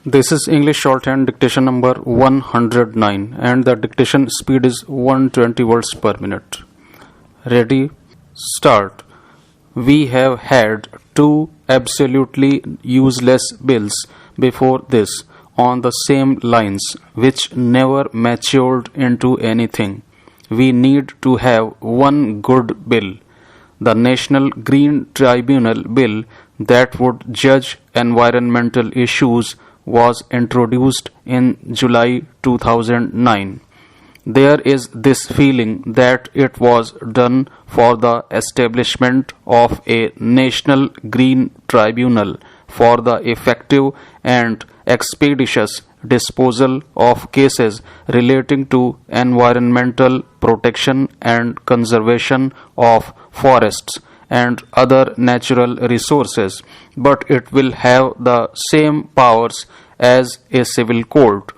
This is English shorthand dictation number 109 and the dictation speed is 120 words per minute. Ready? Start. We have had two absolutely useless bills before this on the same lines which never matured into anything. We need to have one good bill. The National Green Tribunal bill that would judge environmental issues was introduced in July 2009. There is this feeling that it was done for the establishment of a National Green Tribunal for the effective and expeditious disposal of cases relating to environmental protection and conservation of forests and other natural resources, but it will have the same powers as a civil court.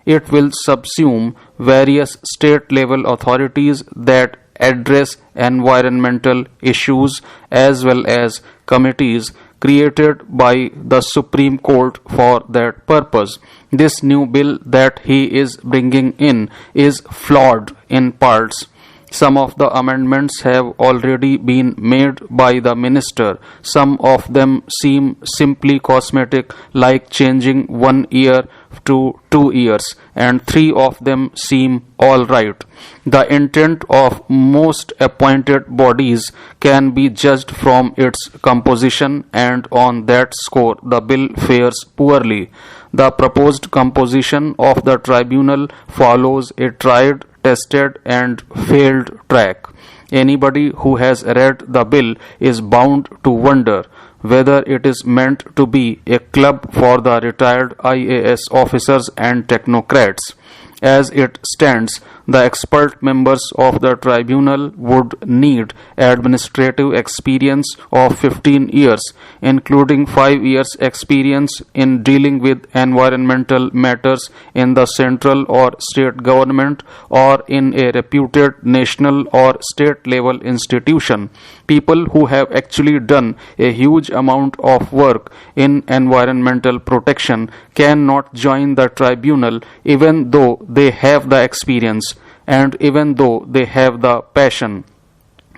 It will subsume various state-level authorities that address environmental issues as well as committees created by the Supreme Court for that purpose. This new bill that he is bringing in is flawed in parts. Some of the amendments have already been made by the minister. Some of them seem simply cosmetic, like changing 1 year to 2 years, and 3 of them seem all right. The intent of most appointed bodies can be judged from its composition, and on that score the bill fares poorly. The proposed composition of the tribunal follows a tried, tested and failed track. Anybody who has read the bill is bound to wonder whether it is meant to be a club for the retired IAS officers and technocrats. As it stands, the expert members of the tribunal would need administrative experience of 15 years, including 5 years experience in dealing with environmental matters in the central or state government or in a reputed national or state level institution. People who have actually done a huge amount of work in environmental protection cannot join the tribunal even though they have the experience and even though they have the passion.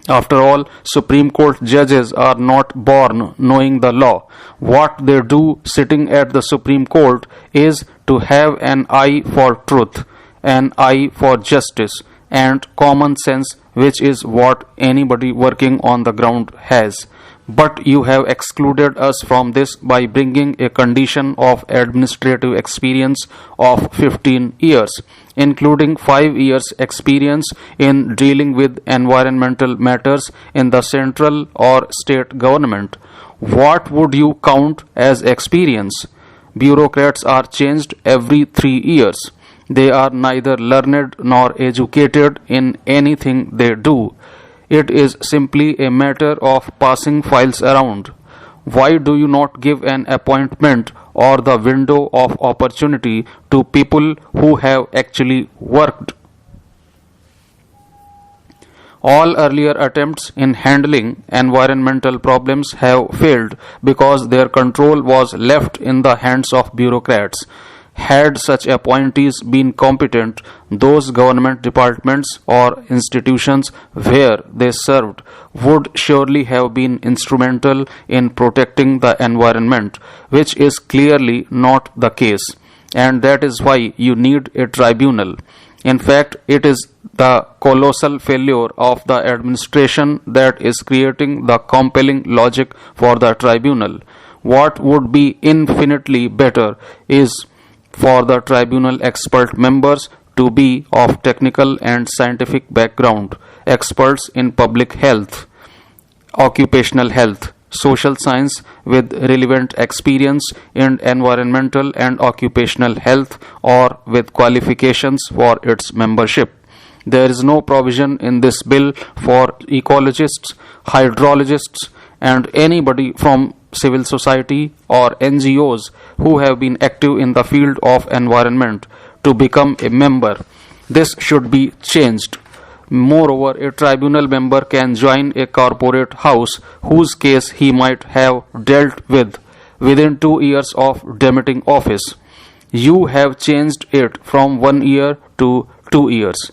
After all, Supreme Court judges are not born knowing the law. What they do sitting at the Supreme Court is to have an eye for truth, an eye for justice, and common sense, which is what anybody working on the ground has. But you have excluded us from this by bringing a condition of administrative experience of 15 years, including 5 years experience in dealing with environmental matters in the central or state government. What would you count as experience? Bureaucrats are changed every 3 years. They are neither learned nor educated in anything they do. It is simply a matter of passing files around. Why do you not give an appointment or the window of opportunity to people who have actually worked? All earlier attempts in handling environmental problems have failed because their control was left in the hands of bureaucrats. Had such appointees been competent, those government departments or institutions where they served would surely have been instrumental in protecting the environment, which is clearly not the case, and that is why you need a tribunal. In fact, it is the colossal failure of the administration that is creating the compelling logic for the tribunal. What would be infinitely better is for the tribunal expert members to be of technical and scientific background, experts in public health, occupational health, social science with relevant experience in environmental and occupational health or with qualifications for its membership. There is no provision in this bill for ecologists, hydrologists, and anybody from civil society or NGOs who have been active in the field of environment to become a member. This should be changed. Moreover, a tribunal member can join a corporate house whose case he might have dealt with within 2 years of demitting office. You have changed it from 1 year to 2 years.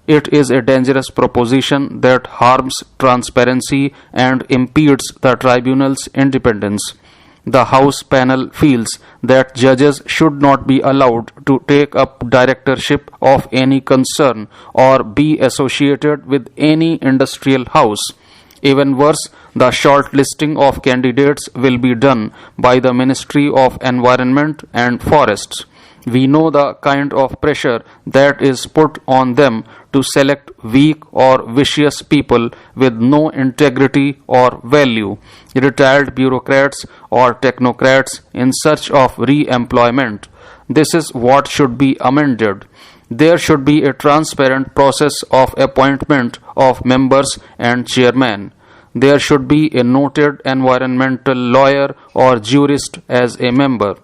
It is a dangerous proposition that harms transparency and impedes the tribunal's independence. The House panel feels that judges should not be allowed to take up directorship of any concern or be associated with any industrial house. Even worse, the shortlisting of candidates will be done by the Ministry of Environment and Forests. We know the kind of pressure that is put on them to select weak or vicious people with no integrity or value, retired bureaucrats or technocrats in search of re-employment. This is what should be amended. There should be a transparent process of appointment of members and chairmen. There should be a noted environmental lawyer or jurist as a member.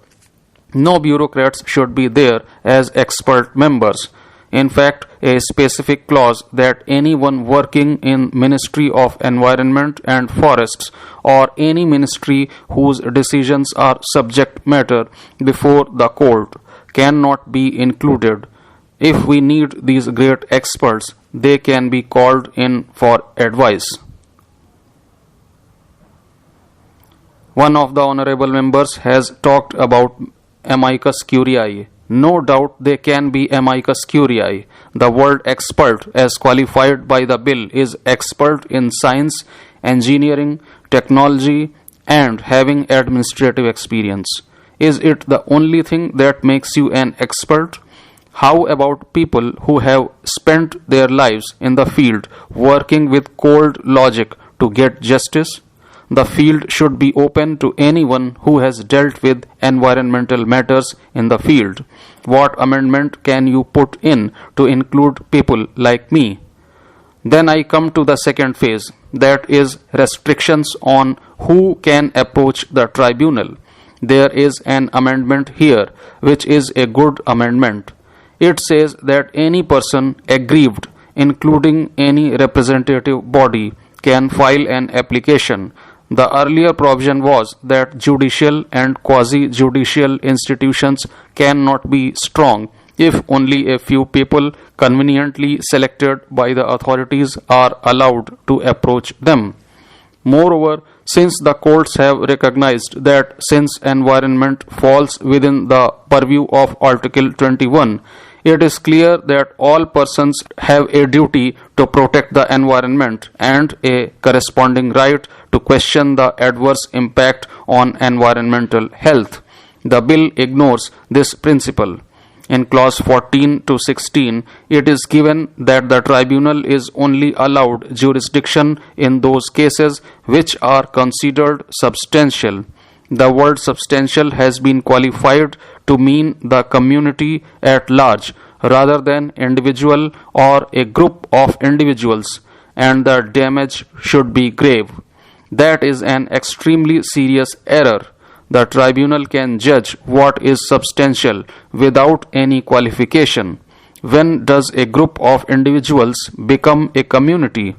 No bureaucrats should be there as expert members. In fact, a specific clause that anyone working in Ministry of Environment and Forests or any ministry whose decisions are subject matter before the court cannot be included. If we need these great experts, they can be called in for advice. One of the honorable members has talked about amicus curiae. No doubt they can be amicus curiae. The word expert, as qualified by the bill, is expert in science, engineering, technology, and having administrative experience. Is it the only thing that makes you an expert? How about people who have spent their lives in the field working with cold logic to get justice? The field should be open to anyone who has dealt with environmental matters in the field. What amendment can you put in to include people like me? Then I come to the second phase, that is restrictions on who can approach the tribunal. There is an amendment here which is a good amendment. It says that any person aggrieved, including any representative body, can file an application. The earlier provision was that judicial and quasi-judicial institutions cannot be strong if only a few people conveniently selected by the authorities are allowed to approach them. Moreover, since the courts have recognized that since environment falls within the purview of Article 21, it is clear that all persons have a duty to protect the environment and a corresponding right to question the adverse impact on environmental health. The bill ignores this principle. In clause 14 to 16, it is given that the tribunal is only allowed jurisdiction in those cases which are considered substantial. The word substantial has been qualified to mean the community at large rather than individual or a group of individuals, and the damage should be grave. That is an extremely serious error. The tribunal can judge what is substantial without any qualification. When does a group of individuals become a community?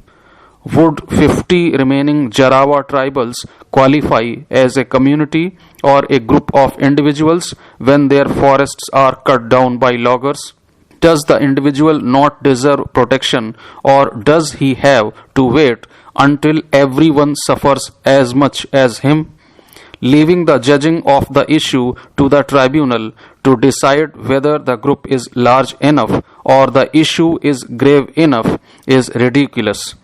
Would 50 remaining Jarawa tribals qualify as a community or a group of individuals when their forests are cut down by loggers? Does the individual not deserve protection, or does he have to wait until everyone suffers as much as him? Leaving the judging of the issue to the tribunal to decide whether the group is large enough or the issue is grave enough is ridiculous.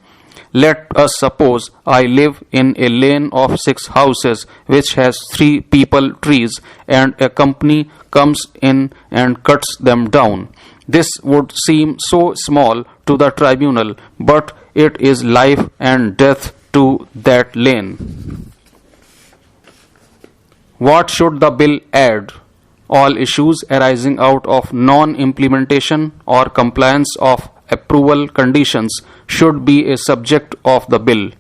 Let us suppose I live in a lane of 6 houses which has 3 peepal trees and a company comes in and cuts them down. This would seem so small to the tribunal, but it is life and death to that lane. What should the bill add? All issues arising out of non-implementation or compliance of approval conditions should be a subject of the bill.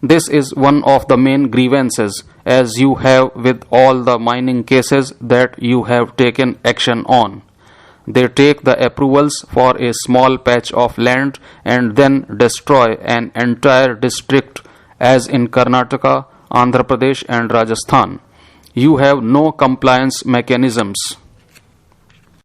This is one of the main grievances, as you have with all the mining cases that you have taken action on. They take the approvals for a small patch of land and then destroy an entire district, as in Karnataka, Andhra Pradesh and Rajasthan. You have no compliance mechanisms.